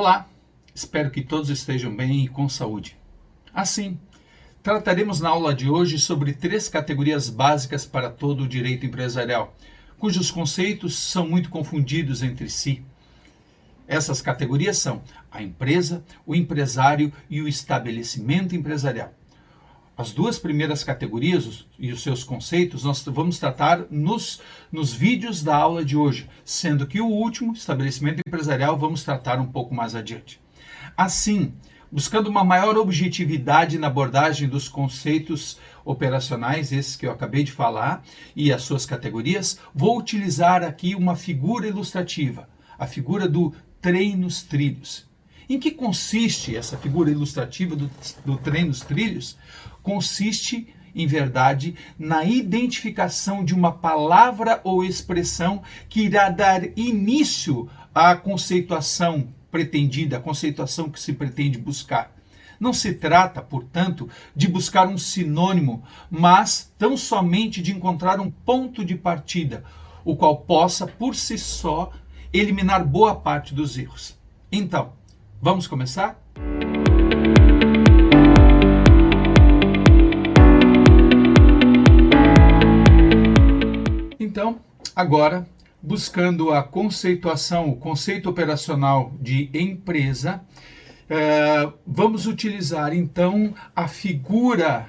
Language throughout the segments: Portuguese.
Olá, espero que todos estejam bem e com saúde. Assim, trataremos na aula de hoje sobre 3 categorias básicas para todo o direito empresarial, cujos conceitos são muito confundidos entre si. Essas categorias são a empresa, o empresário e o estabelecimento empresarial. As 2 primeiras categorias e os seus conceitos nós vamos tratar nos vídeos da aula de hoje, sendo que o último, estabelecimento empresarial, vamos tratar um pouco mais adiante. Assim, buscando uma maior objetividade na abordagem dos conceitos operacionais, esses que eu acabei de falar, e as suas categorias, vou utilizar aqui uma figura ilustrativa, a figura do trem nos trilhos. Em que consiste essa figura ilustrativa do trem nos trilhos? Consiste, em verdade, na identificação de uma palavra ou expressão que irá dar início à conceituação pretendida, a conceituação que se pretende buscar. Não se trata, portanto, de buscar um sinônimo, mas tão somente de encontrar um ponto de partida, o qual possa, por si só, eliminar boa parte dos erros. Então, vamos começar? Então, agora, buscando a conceituação, o conceito operacional de empresa, vamos utilizar então a figura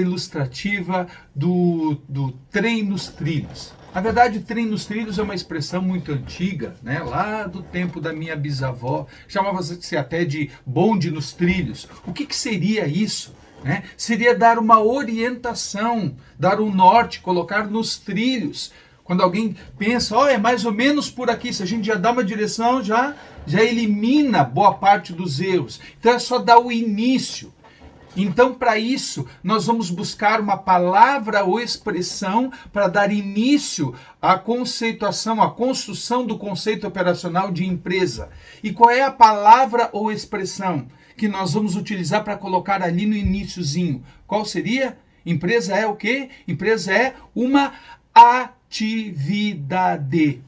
ilustrativa do trem nos trilhos. Na verdade, trem nos trilhos é uma expressão muito antiga, né? Lá do tempo da minha bisavó, chamava-se até de bonde nos trilhos. O que seria isso? Né? Seria dar uma orientação, dar um norte, colocar nos trilhos. Quando alguém pensa, é mais ou menos por aqui, se a gente já dá uma direção, já elimina boa parte dos erros. Então é só dar o início. Então, para isso, nós vamos buscar uma palavra ou expressão para dar início à conceituação, à construção do conceito operacional de empresa. E qual é a palavra ou expressão que nós vamos utilizar para colocar ali no iniciozinho? Qual seria? Empresa é o quê? Empresa é uma atividade.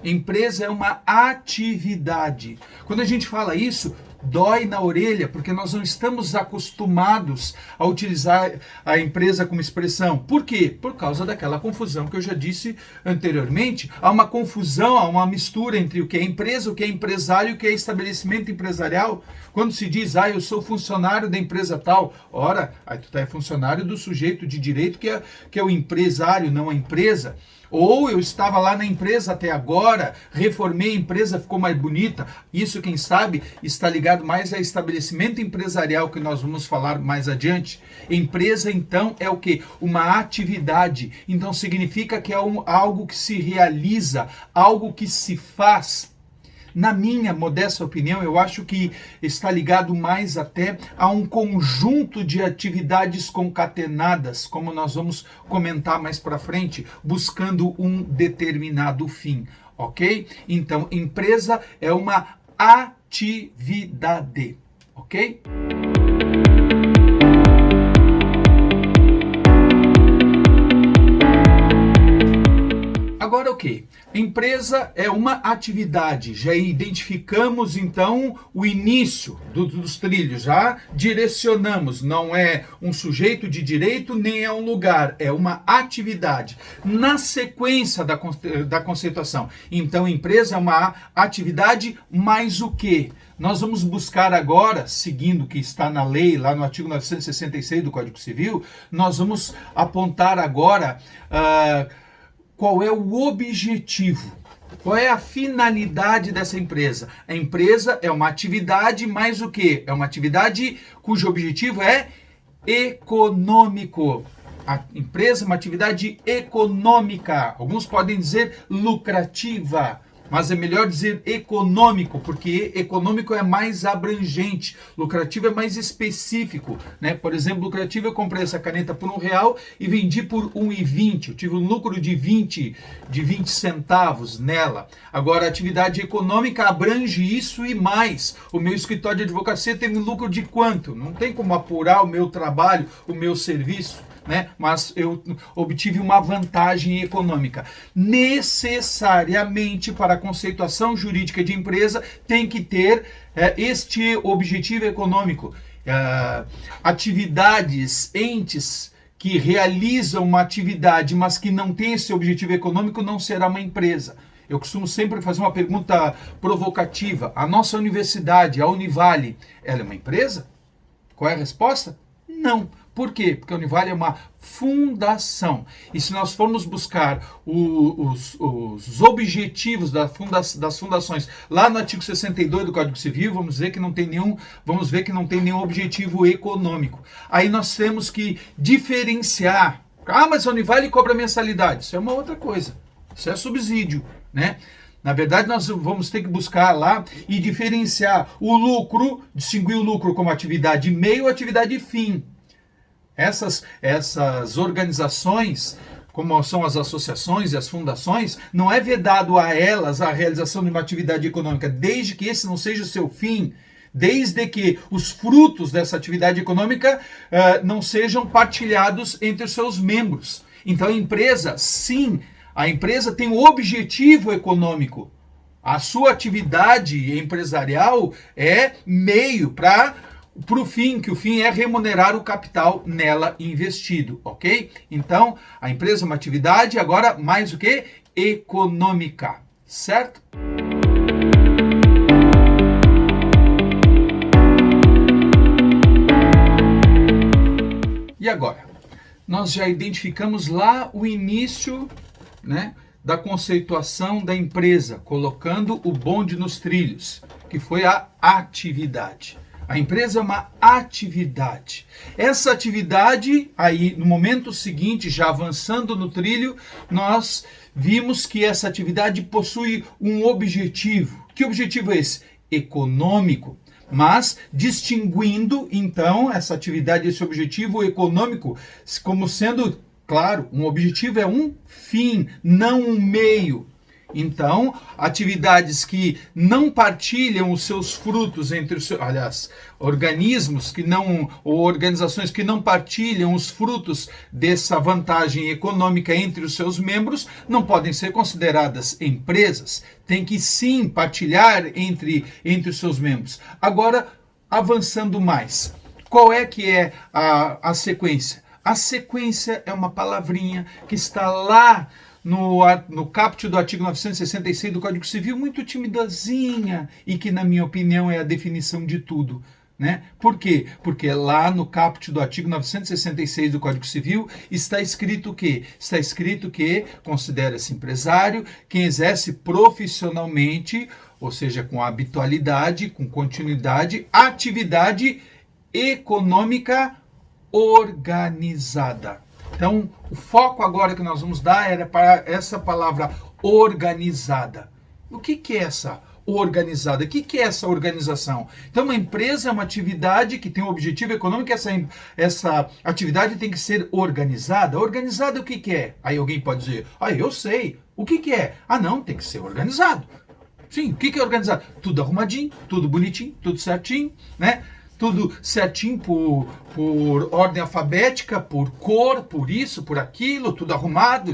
Empresa é uma atividade. Quando a gente fala isso, dói na orelha, porque nós não estamos acostumados a utilizar a empresa como expressão. Por quê? Por causa daquela confusão que eu já disse anteriormente. Há uma confusão, há uma mistura entre o que é empresa, o que é empresário e o que é estabelecimento empresarial. Quando se diz, eu sou funcionário da empresa tal, ora, aí tu é funcionário do sujeito de direito que é o empresário, não a empresa. Ou eu estava lá na empresa até agora, reformei a empresa, ficou mais bonita. Isso, quem sabe, está ligado mais a estabelecimento empresarial, que nós vamos falar mais adiante. Empresa, então, é o quê? Uma atividade. Então, significa que é algo que se realiza, algo que se faz. Na minha modesta opinião, eu acho que está ligado mais até a um conjunto de atividades concatenadas, como nós vamos comentar mais para frente, buscando um determinado fim, ok? Então, empresa é uma atividade, ok? Agora, ok, empresa é uma atividade, já identificamos então o início dos trilhos, já direcionamos, não é um sujeito de direito, nem é um lugar, é uma atividade. Na sequência da conceituação, então empresa é uma atividade mais o quê? Nós vamos buscar agora, seguindo o que está na lei, lá no artigo 966 do Código Civil, nós vamos apontar agora qual é o objetivo, qual é a finalidade dessa empresa. A empresa é uma atividade mais o quê? É uma atividade cujo objetivo é econômico. A empresa é uma atividade econômica. Alguns podem dizer lucrativa, mas é melhor dizer econômico, porque econômico é mais abrangente, lucrativo é mais específico, né? Por exemplo, lucrativo, eu comprei essa caneta por R$1 e vendi por R$1,20, eu tive um lucro de 20 centavos nela. Agora, a atividade econômica abrange isso e mais. O meu escritório de advocacia teve um lucro de quanto? Não tem como apurar o meu trabalho, o meu serviço. né? Mas eu obtive uma vantagem econômica. Necessariamente, para a conceituação jurídica de empresa, tem que ter este objetivo econômico. Atividades, entes que realizam uma atividade, mas que não tem esse objetivo econômico, não será uma empresa. Eu costumo sempre fazer uma pergunta provocativa. A nossa universidade, a Univale, ela é uma empresa? Qual é a resposta? Não. Por quê? Porque a Univale é uma fundação. E se nós formos buscar os objetivos das fundações lá no artigo 62 do Código Civil, vamos ver que não tem nenhum objetivo econômico. Aí nós temos que diferenciar. Mas a Univale cobra mensalidade. Isso é uma outra coisa. Isso é subsídio, né? Na verdade, nós vamos ter que buscar lá e diferenciar o lucro, distinguir o lucro como atividade meio ou atividade fim. Essas organizações, como são as associações e as fundações, não é vedado a elas a realização de uma atividade econômica, desde que esse não seja o seu fim, desde que os frutos dessa atividade econômica não sejam partilhados entre os seus membros. Então, a empresa, sim, a empresa tem um objetivo econômico. A sua atividade empresarial é meio para o fim, que o fim é remunerar o capital nela investido, ok? Então, a empresa é uma atividade, agora mais o que? Econômica, certo? E agora? Nós já identificamos lá o início, né, da conceituação da empresa, colocando o bonde nos trilhos, que foi a atividade. A empresa é uma atividade. Essa atividade, aí no momento seguinte, já avançando no trilho, nós vimos que essa atividade possui um objetivo. Que objetivo é esse? Econômico. Mas distinguindo, então, essa atividade, esse objetivo econômico, como sendo, claro, um objetivo é um fim, não um meio. Então, atividades que não partilham os seus frutos entre os seus, aliás, organismos que não, ou organizações que não partilham os frutos dessa vantagem econômica entre os seus membros, não podem ser consideradas empresas. Tem que sim partilhar entre os seus membros. Agora, avançando mais, qual é que é a sequência? A sequência é uma palavrinha que está lá no caput do artigo 966 do Código Civil, muito timidazinha, e que, na minha opinião, é a definição de tudo, né? Por quê? Porque lá no caput do artigo 966 do Código Civil está escrito o quê? Está escrito que considera-se empresário quem exerce profissionalmente, ou seja, com habitualidade, com continuidade, atividade econômica organizada. Então, o foco agora que nós vamos dar era para essa palavra organizada. O que é essa organizada? O que é essa organização? Então, uma empresa é uma atividade que tem um objetivo econômico, essa atividade tem que ser organizada. Organizada o que é? Aí alguém pode dizer, eu sei. O que é? Não, tem que ser organizado. Sim, o que é organizado? Tudo arrumadinho, tudo bonitinho, tudo certinho, né? Tudo certinho por ordem alfabética, por cor, por isso, por aquilo, tudo arrumado,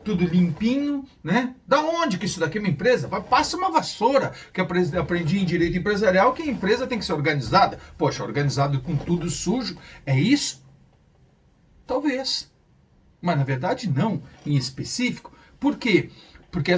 tudo limpinho, né? Da onde que isso daqui é uma empresa? Passa uma vassoura, que eu aprendi em direito empresarial, que a empresa tem que ser organizada. Poxa, organizado com tudo sujo, é isso? Talvez. Mas na verdade não, em específico. Por quê? Porque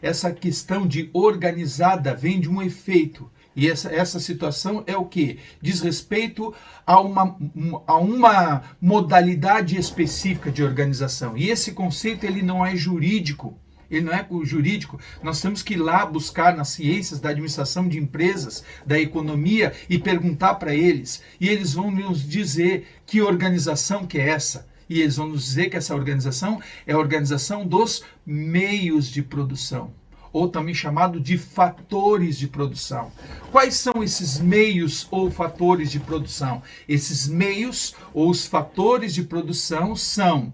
essa questão de organizada vem de um efeito. E essa situação é o que? Diz respeito a uma modalidade específica de organização. E esse conceito ele não é jurídico. Ele não é jurídico. Nós temos que ir lá buscar nas ciências da administração de empresas, da economia, e perguntar para eles. E eles vão nos dizer que organização que é essa. E eles vão nos dizer que essa organização é a organização dos meios de produção, ou também chamado de fatores de produção. Quais são esses meios ou fatores de produção? Esses meios ou os fatores de produção são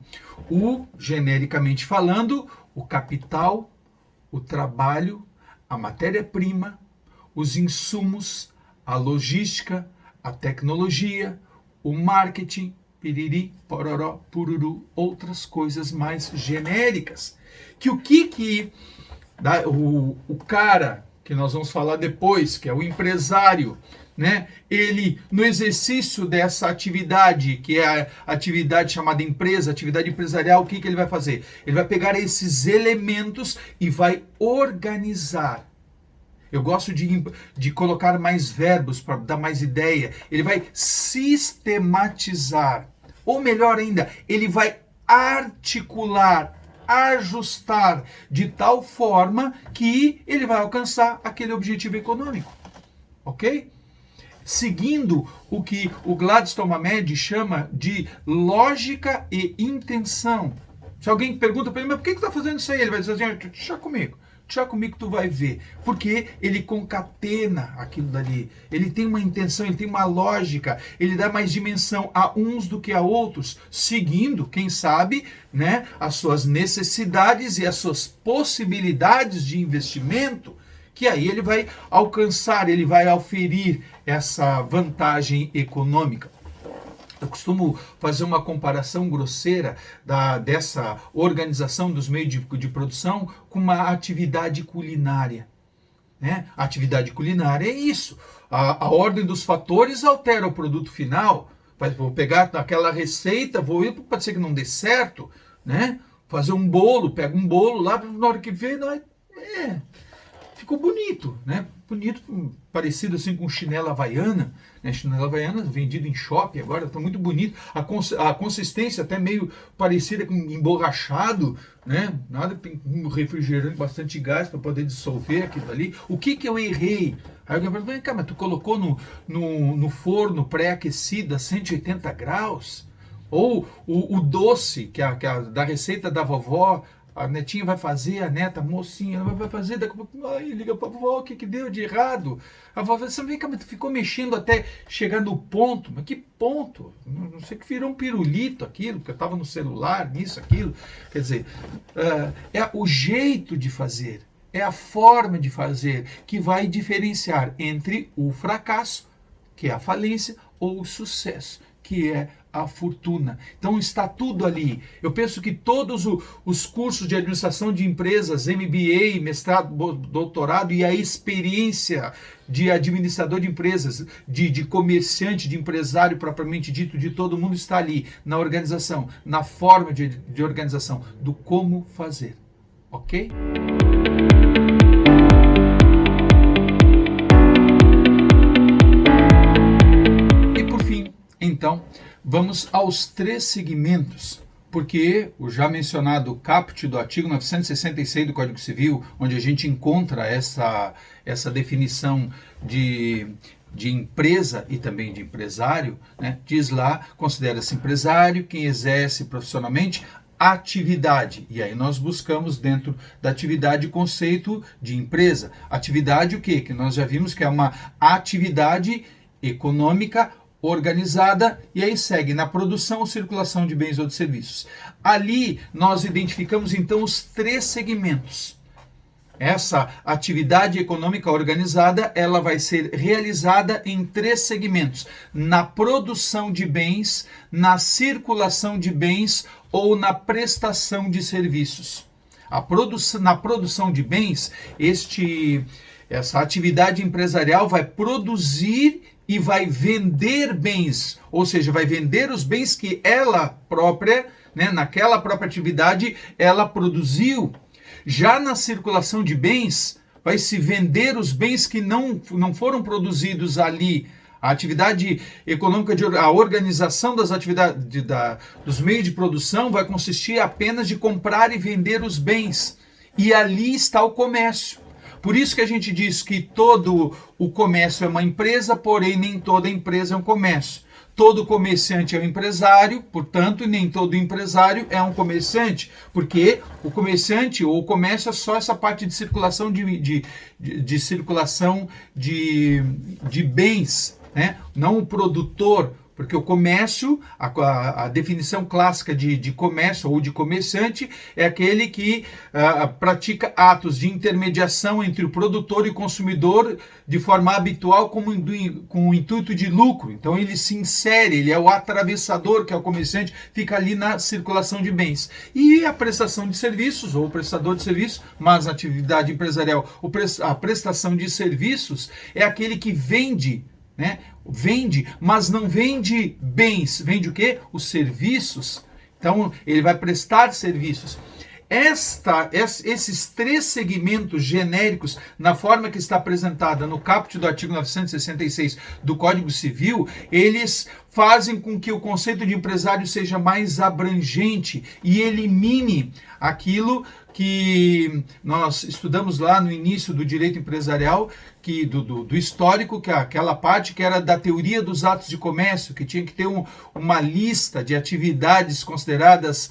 genericamente falando, o capital, o trabalho, a matéria-prima, os insumos, a logística, a tecnologia, o marketing piriri, pororó, pururu, outras coisas mais genéricas. Que o cara que nós vamos falar depois, que é o empresário, né? Ele, no exercício dessa atividade, que é a atividade chamada empresa, atividade empresarial, o que ele vai fazer? Ele vai pegar esses elementos e vai organizar. Eu gosto de colocar mais verbos para dar mais ideia. Ele vai sistematizar. Ou melhor ainda, ele vai articular, ajustar de tal forma que ele vai alcançar aquele objetivo econômico. Ok? Seguindo o que o Gladstone Hamed chama de lógica e intenção. Se alguém pergunta para ele, mas por que você está fazendo isso aí? Ele vai dizer assim, deixa comigo que tu vai ver. Porque ele concatena aquilo dali. Ele tem uma intenção, ele tem uma lógica, ele dá mais dimensão a uns do que a outros, seguindo, quem sabe, né, as suas necessidades e as suas possibilidades de investimento, que aí ele vai alcançar, ele vai auferir essa vantagem econômica. Eu costumo fazer uma comparação grosseira dessa organização dos meios de produção com uma atividade culinária. Né? A atividade culinária é isso. A ordem dos fatores altera o produto final. Vou pegar aquela receita, pode ser que não dê certo, né? Fazer um bolo, pega um bolo lá, na hora que vê, ficou bonito, né? Bonito, parecido assim com chinela havaiana, né? Chinela havaiana vendido em shopping agora, está muito bonito. A consistência até meio parecida com emborrachado, né? Nada, tem um refrigerante, bastante gás para poder dissolver aquilo ali. O que eu errei? Aí alguém pergunta, vem cá, mas tu colocou no forno pré-aquecido a 180 graus? Ou o doce, que da receita da vovó, a netinha vai fazer, a neta, a mocinha, ela vai fazer, daqui a pouco, liga pra vovó, o que deu de errado? A vovó vai dizer, vem cá, mas tu ficou mexendo até chegar no ponto. Mas que ponto? Não sei que virou um pirulito aquilo, porque eu estava no celular, nisso, aquilo. Quer dizer, é o jeito de fazer, é a forma de fazer que vai diferenciar entre o fracasso, que é a falência, ou o sucesso, que é a fortuna. Então está tudo ali. Eu penso que todos os cursos de administração de empresas, MBA, mestrado, doutorado e a experiência de administrador de empresas, de comerciante, de empresário propriamente dito, de todo mundo está ali, na organização, na forma de organização, do como fazer. Ok? E por fim, então, vamos aos 3 segmentos, porque o já mencionado caput do artigo 966 do Código Civil, onde a gente encontra essa definição de empresa e também de empresário, né, diz lá, considera-se empresário quem exerce profissionalmente atividade. E aí nós buscamos dentro da atividade o conceito de empresa. Atividade o quê? Que nós já vimos que é uma atividade econômica organizada, e aí segue na produção ou circulação de bens ou de serviços. Ali nós identificamos então os 3 segmentos. Essa atividade econômica organizada, ela vai ser realizada em 3 segmentos: na produção de bens, na circulação de bens ou na prestação de serviços. Na produção de bens, essa atividade empresarial vai produzir e vai vender bens, ou seja, vai vender os bens que ela própria, né, naquela própria atividade, ela produziu. Já na circulação de bens, vai se vender os bens que não foram produzidos ali. A atividade econômica, a organização das atividades, dos meios de produção vai consistir apenas de comprar e vender os bens. E ali está o comércio. Por isso que a gente diz que todo o comércio é uma empresa, porém nem toda empresa é um comércio. Todo comerciante é um empresário, portanto, nem todo empresário é um comerciante, porque o comerciante ou o comércio é só essa parte de circulação circulação de bens, né? Não o produtor. Porque o comércio, a definição clássica de comércio ou de comerciante é aquele que pratica atos de intermediação entre o produtor e consumidor de forma habitual com o intuito de lucro. Então ele se insere, ele é o atravessador, que é o comerciante, fica ali na circulação de bens. E a prestação de serviços, ou o prestador de serviços, mas na atividade empresarial, a prestação de serviços é aquele que vende, né? Vende, mas não vende bens, vende o quê? Os serviços. Então, ele vai prestar serviços. Esses três segmentos genéricos, na forma que está apresentada no caput do artigo 966 do Código Civil, eles fazem com que o conceito de empresário seja mais abrangente e elimine aquilo que nós estudamos lá no início do direito empresarial, do histórico, que é aquela parte que era da teoria dos atos de comércio, que tinha que ter uma lista de atividades consideradas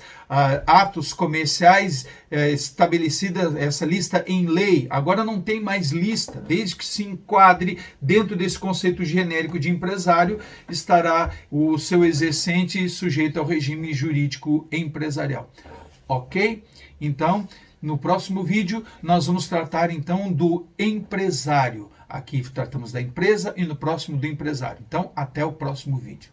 atos comerciais estabelecida, essa lista em lei. Agora não tem mais lista, desde que se enquadre dentro desse conceito genérico de empresário, estará o seu exercente sujeito ao regime jurídico empresarial. Ok? Então, no próximo vídeo, nós vamos tratar então do empresário. Aqui tratamos da empresa e no próximo do empresário. Então, até o próximo vídeo.